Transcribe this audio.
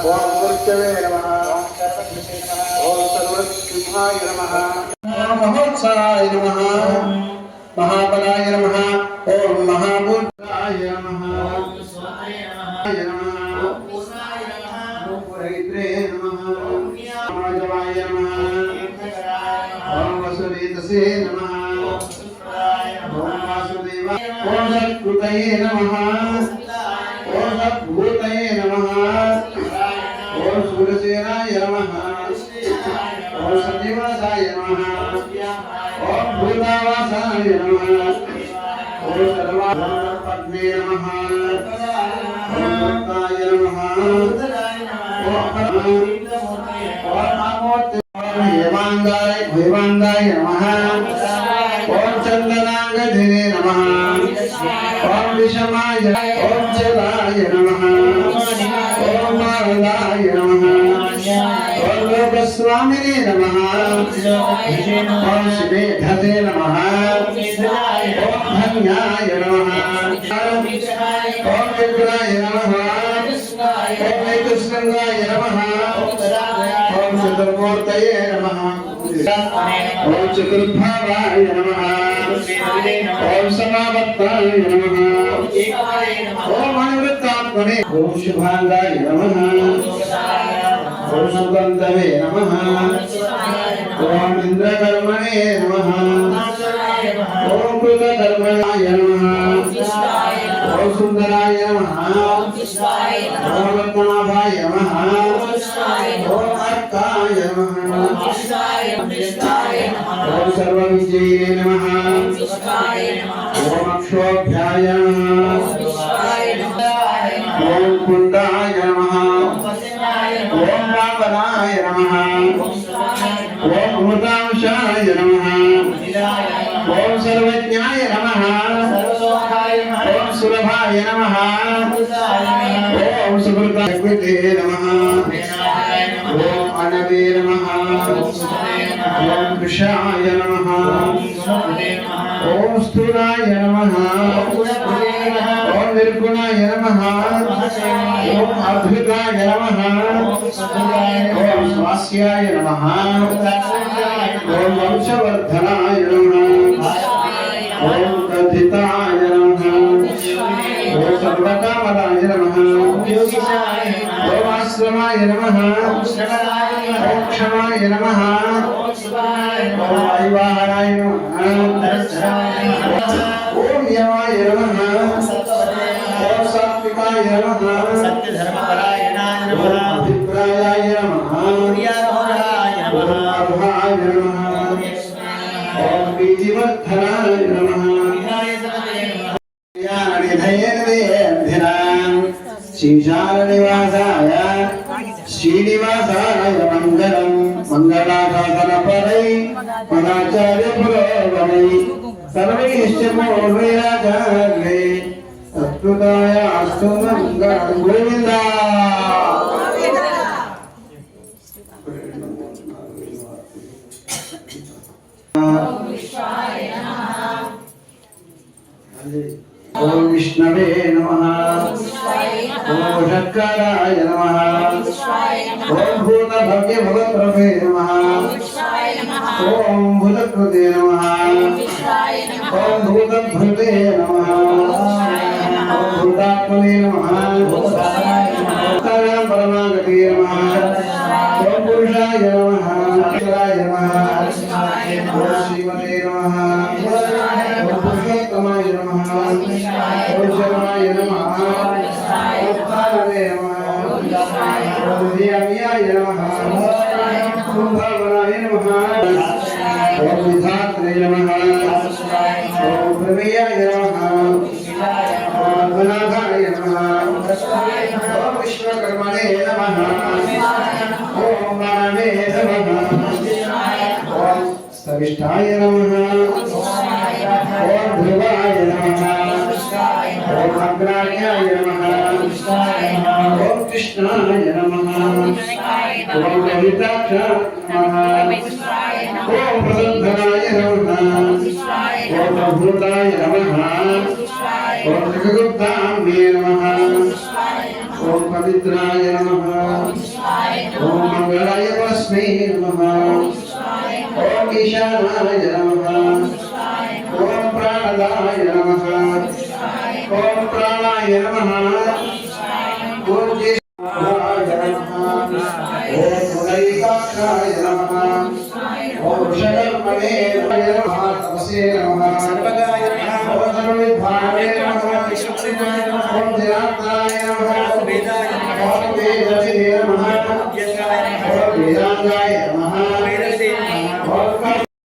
ओम मृत्यवे नमः ओम सर्वसिंहाय नमः ओम महोत्साय नमः महाबलाय नमः ओम महाभूताय नमः ओम स्वाहाय नमः ओम पूषाय नमः ओम पुरैत्रे नमः ओम समाजवाय नमः ओम वसुदेवसे नमः ओम सुत्राय नमः ओम वासुदेवाय ओम सत्कृतये नमः ओम सद्भूतये नमः ओम सूरसेनाय नमः ओम सन्निवासाय नमः ओम भूतावासाय नमः ओम सर्वात्मने नमः ओम भक्ताय नमः ओम हेमांगाय नमः ओम चंदनांगधे नमः ओम विषमाय ओम जलाय नमः ओम मालाय नमः ओम लोकस्वामिने नमः ओम श्रीधते नमः ओम धन्याय नमः ओम विग्राय नमः ओम कृष्णाय नमः ओम चतुर्मूर्तये नमः ओम चतुर्भावाय नमः ओम समावत्ताय नमः ओम अनिवृत्तात्मने ओम शुभांगाय नमः ओम सुगंधवे नमः ओम इंद्रकर्मणे नमः ओम कृतकर्मणाय नमः ओम सुंदराय नमः ओम रत्नाभाय नमः ओम अर्काय नमः ओम सर्वविजये नमः ओम अक्षोभ्याय नमः ओम कुंडाय नमः ओम वामनाय नमः ओम अमृतांशाय नमः ओम सर्वज्ञाय नमः ओम सुलभाय नमः ओम सुकृताय नमः ओम अनवे नमः ओम कृशाय नमः ओम स्थूलाय नमः ओम निर्गुणाय नमः ओम अद्भुताय नमः ओम स्वास्याय नमः ओम वंशवर्धनाय नमः ओम कथिताय नमः ओम सर्वकामदाय नमः ओम आश्रमाय नमः ओम क्षमाय नमः ओम वायुवाहनाय नमः ओम यमाय नमः ओम सात्विकाय नमः ओम अभिप्रायाय नमः ओम अभाय नमः ओम बीजवर्धनाय नमः श्रीशालनिवासाय श्रीनिवासाय मंगलम मंगलाशासन परै पदाचार्य पुरोगमै सर्वैश्चमोर्वैराचार्ये तत्कृताय अस्तु मंगलम गोविंदा ओम विष्णवे नमः ओम शंकराय नमः ओम भूत भव्य भवप्रभे नमः ओम भूतकृते नमः ओम भूतभृते नमः ओम भूतात्मने नमः परमागते नमः ओम पुरुषाय नमः शिवाय नमः ओम श्रीमते नमः ओम पुरुषोत्तमाय नमः ओम शर्माय नमः ओम पार्वते नमः ओम धियाय नमः ओम भावनाय नमः ओम विधात्रे नमः ओम प्रमेयाय नमः ओम गणाधाय नमः ओम विश्वकर्मणे नमः ओम मानवे नमः ओम सविष्ठाय नमः ओम ध्रुवाय नमः ओम अग्राण्याय नमः ओम कृष्णाय नमः ओम ललिताक्षाय नमः ओम प्रसन्नाय नमः ओम भूताय नमः ओम जगद्धाम्ने नमः ओम पवित्राय नमः ओम मंगलाय तस्मै नमः ओम ईशानाय नमः ओम प्राणदाय नमः ओम प्राणाय नमः ओम ज्येष्ठाय नमः ओम मुनैकाक्षाय नमः ओम षडर्मणे नमः तपसे नमः सर्वगाय नमः ओम सर्वविद्वाने नमः विश्वक्सेनाय नमः ओम ध्यानाय नमः ओम वेदाय नमः ओम वेदविदे नमः ओम वेदांगाय नमः